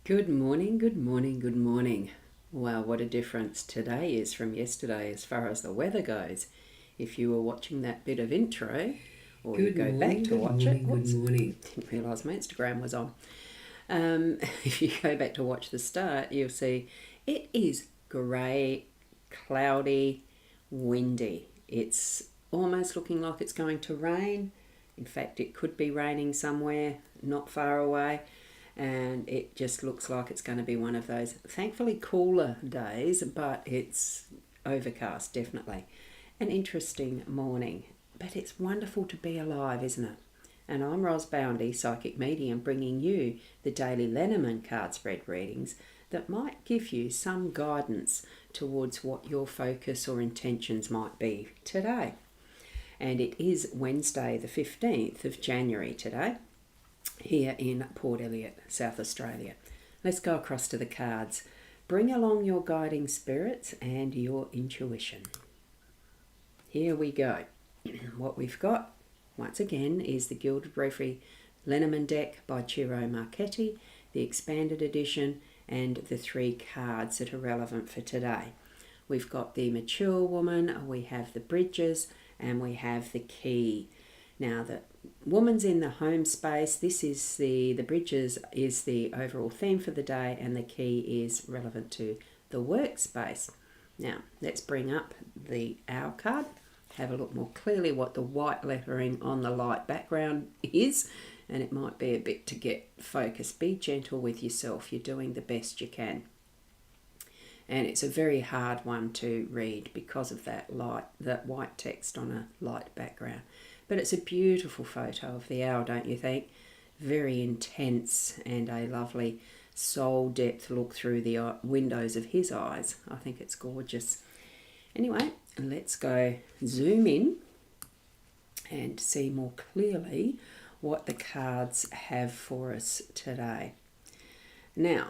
Good morning, good morning, good morning. Wow, what a difference today is from yesterday as far as the weather goes. If you were watching that bit of intro, or you Good go back morning, to good watch it, morning, good whoops, morning. didn't realise my Instagram was on. If you go back to watch the start, you'll see it is grey, cloudy, windy. It's almost looking like it's going to rain. In fact, it could be raining somewhere not far away, and it just looks like it's going to be one of those thankfully cooler days, but it's overcast, definitely. An interesting morning, but it's wonderful to be alive, isn't it? And I'm Boundy, psychic medium, bringing you the daily Lenormand card spread readings that might give you some guidance towards what your focus or intentions might be today. And it is Wednesday, the 15th of January today, here in Port Elliot, South Australia. Let's go across to the cards. Bring along your guiding spirits and your intuition. Here we go. What we've got, once again, is the Gilded Referee Lenormand deck by Ciro Marchetti, the expanded edition, and the 3 cards that are relevant for today. We've got the Mature Woman, we have the Bridges, and we have the Key. Now, the woman's in the home space. This is the Bridges is the overall theme for the day, and the Key is relevant to the workspace. Now, let's bring up the Owl card. Have a look more clearly what the white lettering on the light background is, and it might be a bit to get focused. Be gentle with yourself. You're doing the best you can. And it's a very hard one to read because of that white text on a light background. But it's a beautiful photo of the owl, don't you think? Very intense and a lovely soul depth look through the windows of his eyes. I think it's gorgeous. Anyway, let's go zoom in and see more clearly what the cards have for us today. Now,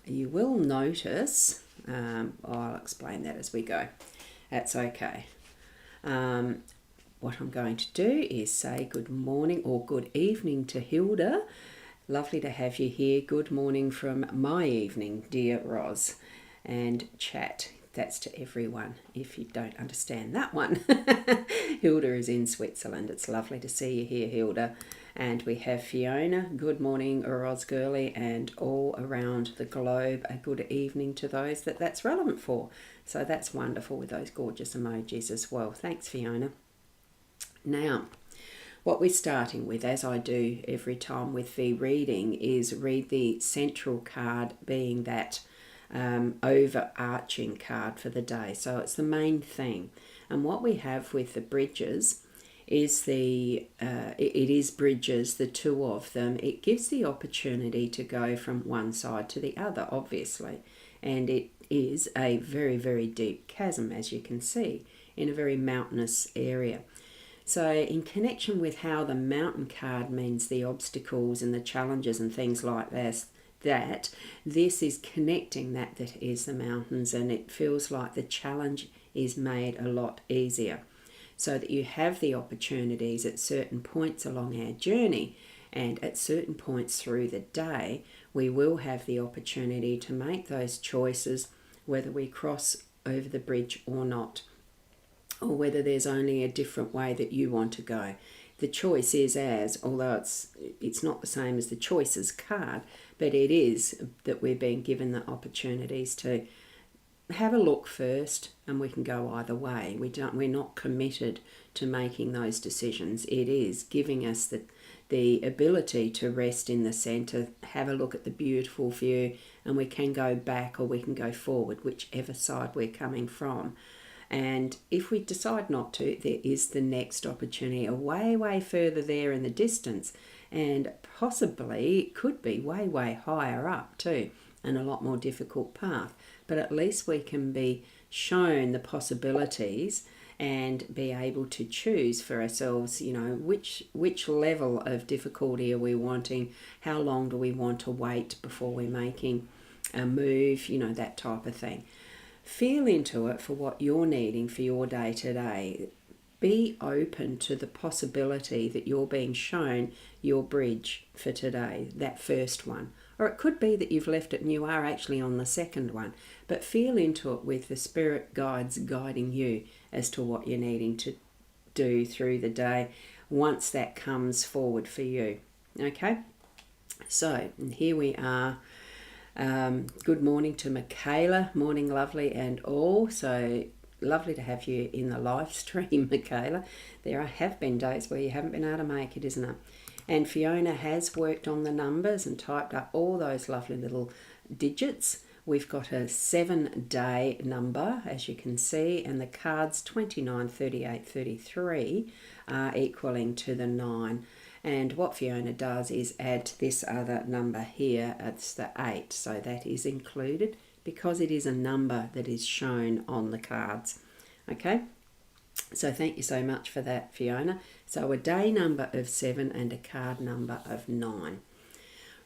you will notice, I'll explain that as we go. That's okay. What I'm going to do is say good morning or good evening to Hilda. Lovely to have you here. Good morning from my evening, dear Roz. And chat. That's to everyone, if you don't understand that one. Hilda is in Switzerland. It's lovely to see you here, Hilda. And we have Fiona. Good morning, Roz Girly, and all around the globe, a good evening to those that's relevant for. So that's wonderful with those gorgeous emojis as well. Thanks, Fiona. Now, what we're starting with, as I do every time with the reading, is read the central card, being that overarching card for the day. So it's the main thing. And what we have with the Bridges is it is Bridges, the 2 of them. It gives the opportunity to go from one side to the other, obviously. And it is a very, very deep chasm, as you can see, in a very mountainous area. So in connection with how the mountain card means the obstacles and the challenges and things like this, this is connecting that is the mountains, and it feels like the challenge is made a lot easier. So that you have the opportunities at certain points along our journey, and at certain points through the day, we will have the opportunity to make those choices, whether we cross over the bridge or not, or whether there's only a different way that you want to go. The choice is although it's not the same as the choices card, but it is that we're being given the opportunities to have a look first, and we can go either way. We're not committed to making those decisions. It is giving us the ability to rest in the centre, have a look at the beautiful view, and we can go back or we can go forward, whichever side we're coming from. And if we decide not to, there is the next opportunity, way, way further there in the distance, and possibly it could be way, way higher up too, and a lot more difficult path. But at least we can be shown the possibilities and be able to choose for ourselves, which level of difficulty are we wanting, how long do we want to wait before we're making a move, that type of thing. Feel into it for what you're needing for your day today. Be open to the possibility that you're being shown your bridge for today, that first one, Or it could be that you've left it and you are actually on the second one. But feel into it with the spirit guides guiding you as to what you're needing to do through the day once that comes forward for you. Okay? So, here we are. Good morning to Michaela. Morning, lovely and all. So, lovely to have you in the live stream, Michaela. There have been days where you haven't been able to make it, isn't it? And Fiona has worked on the numbers and typed up all those lovely little digits. We've got a 7-day number, as you can see, and the cards 29, 38, 33 are equaling to the 9. And what Fiona does is add this other number here, it's the 8. So that is included because it is a number that is shown on the cards. Okay? So thank you so much for that, Fiona. So a day number of 7 and a card number of 9.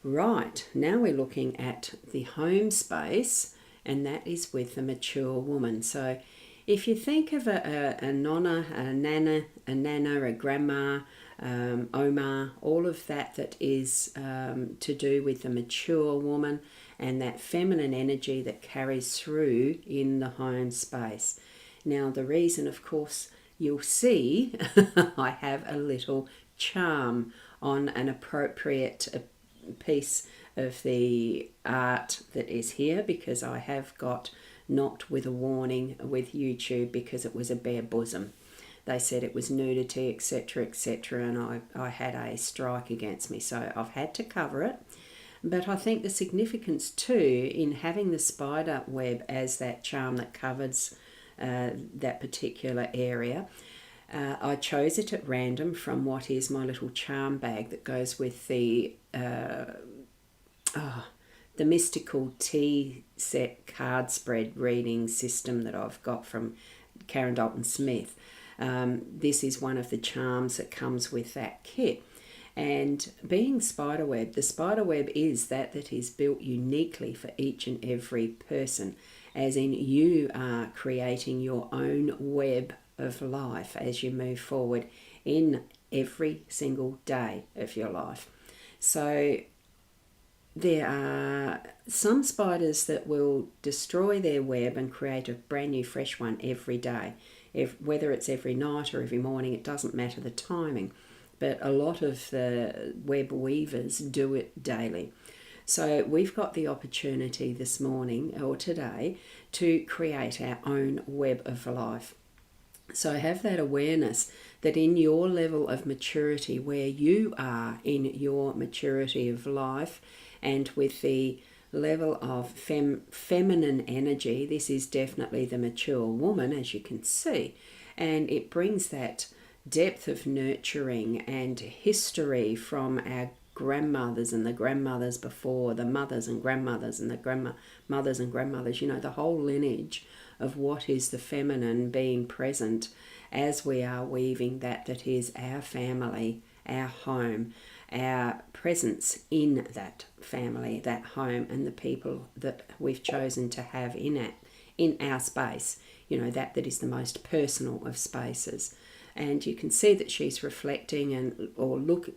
Right, now we're looking at the home space, and that is with the mature woman. So if you think of a nonna, a nana, a grandma, Oma, all of that is to do with the mature woman and that feminine energy that carries through in the home space. Now, the reason, of course, you'll see I have a little charm on an appropriate piece of the art that is here, because I have got knocked with a warning with YouTube because it was a bare bosom. They said it was nudity, etc., etc., and I had a strike against me, so I've had to cover it. But I think the significance too in having the spider web as that charm that covers that particular area. I chose it at random from what is my little charm bag that goes with the mystical tea set card spread reading system that I've got from Karen Dalton Smith. This is one of the charms that comes with that kit. And being spiderweb, the spiderweb is that is built uniquely for each and every person, as in you are creating your own web of life as you move forward in every single day of your life. So there are some spiders that will destroy their web and create a brand new fresh one every day. Whether it's every night or every morning, it doesn't matter the timing. But a lot of the web weavers do it daily. So we've got the opportunity this morning or today to create our own web of life. So have that awareness that in your level of maturity, where you are in your maturity of life, and with the level of feminine energy, this is definitely the mature woman, as you can see, and it brings that depth of nurturing and history from our grandmothers and the grandmothers before, the mothers and grandmothers and the grandmothers and grandmothers, the whole lineage of what is the feminine being present as we are weaving that is our family, our home, our presence in that family, that home, and the people that we've chosen to have in our space, that is the most personal of spaces. And you can see that she's reflecting and looking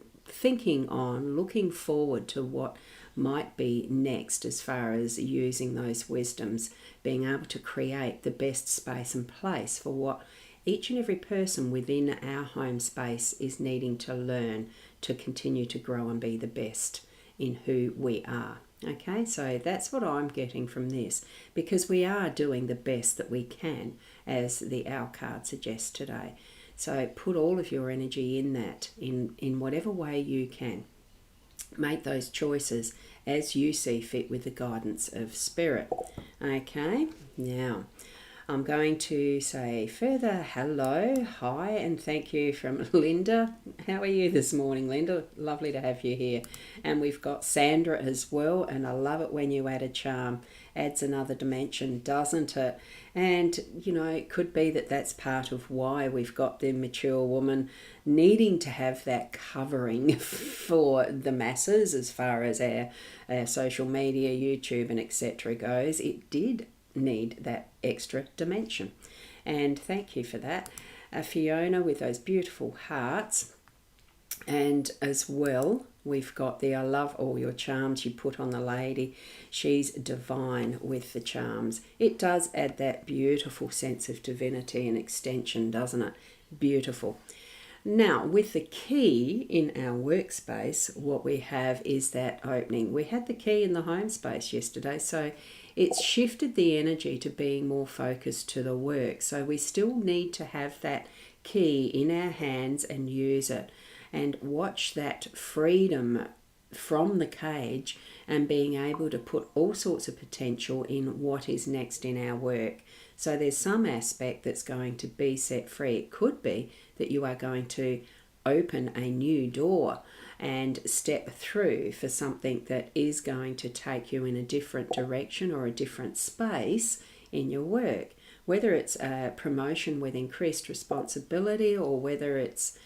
forward to what might be next as far as using those wisdoms, being able to create the best space and place for what each and every person within our home space is needing to learn to continue to grow and be the best in who we are. Okay, so that's what I'm getting from this, because we are doing the best that we can, as the Owl card suggests today. So put all of your energy in that, in whatever way you can. Make those choices as you see fit with the guidance of Spirit. Okay, now I'm going to say further hello, hi, and thank you from Linda. How are you this morning, Linda? Lovely to have you here. And we've got Sandra as well, and I love it when you add a charm. Adds another dimension, doesn't it? And, it could be that that's part of why we've got the mature woman needing to have that covering for the masses as far as our social media, YouTube and etc. goes. It did need that extra dimension. And thank you for that. Fiona with those beautiful hearts. And as well, we've got the I love all your charms you put on the lady. She's divine with the charms. It does add that beautiful sense of divinity and extension, doesn't it? Beautiful. Now, with the key in our workspace, what we have is that opening. We had the key in the home space yesterday, so it's shifted the energy to being more focused to the work. So we still need to have that key in our hands and use it, and watch that freedom from the cage and being able to put all sorts of potential in what is next in our work. So there's some aspect that's going to be set free. It could be that you are going to open a new door and step through for something that is going to take you in a different direction or a different space in your work. Whether it's a promotion with increased responsibility, or whether it's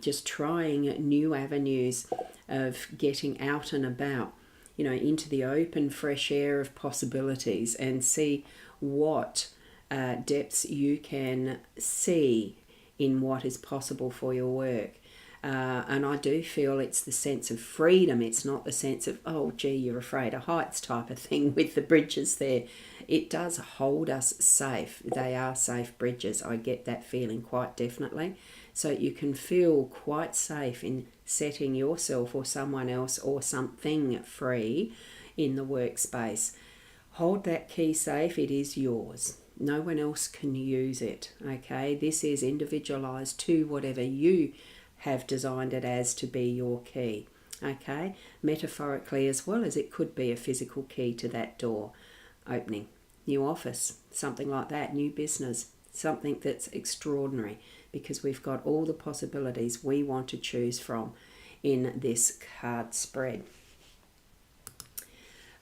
just trying new avenues of getting out and about, into the open, fresh air of possibilities, and see what depths you can see in what is possible for your work. And I do feel it's the sense of freedom. It's not the sense of, oh, gee, you're afraid of heights type of thing with the bridges there. It does hold us safe. They are safe bridges. I get that feeling quite definitely. So you can feel quite safe in setting yourself or someone else or something free in the workspace. Hold that key safe. It is yours. No one else can use it. Okay, this is individualized to whatever you have designed it as to be your key. Okay, metaphorically as well as it could be a physical key to that door opening. New office, something like that, new business, something that's extraordinary, because we've got all the possibilities we want to choose from in this card spread.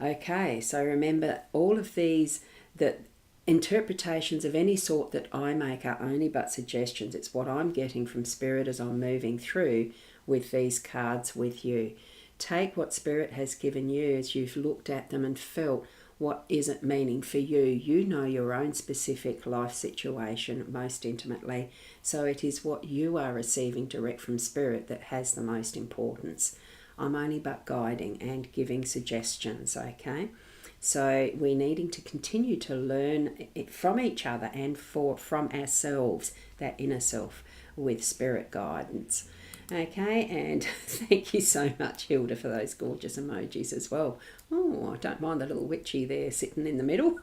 Okay, so remember, all of these, that interpretations of any sort that I make are only but suggestions. It's what I'm getting from Spirit as I'm moving through with these cards with you. Take what Spirit has given you as you've looked at them and felt what is it meaning for you. You know your own specific life situation most intimately, so it is what you are receiving direct from Spirit that has the most importance. I'm only but guiding and giving suggestions, okay? So we're needing to continue to learn from each other and from ourselves, that inner self, with Spirit guidance. Okay, and thank you so much, Hilda, for those gorgeous emojis as well. Oh, I don't mind the little witchy there sitting in the middle.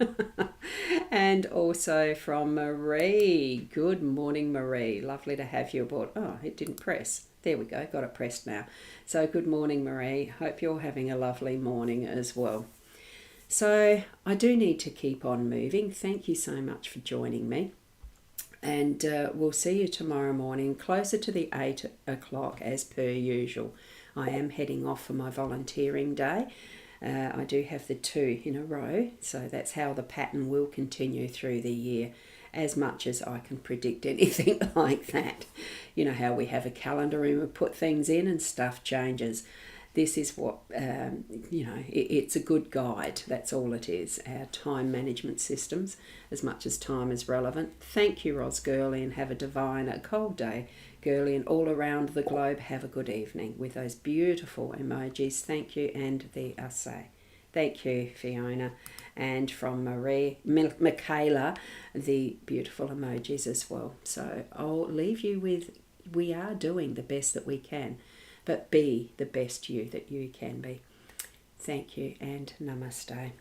And also from Marie. Good morning, Marie. Lovely to have you aboard. Oh, it didn't press. There we go, got it pressed now. So good morning, Marie. Hope you're having a lovely morning as well. So I do need to keep on moving. Thank you so much for joining me. And we'll see you tomorrow morning, closer to the 8 o'clock as per usual. I am heading off for my volunteering day. I do have the 2 in a row, so that's how the pattern will continue through the year, as much as I can predict anything like that. You know how we have a calendar and we put things in and stuff changes. This is what, it's a good guide. That's all it is. Our time management systems, as much as time is relevant. Thank you, Ros Girlie, and have a cold day, girlie, and all around the globe, have a good evening with those beautiful emojis. Thank you, and the assay. Thank you, Fiona. And from Michaela, the beautiful emojis as well. So I'll leave you with, we are doing the best that we can, but be the best you that you can be. Thank you, and namaste.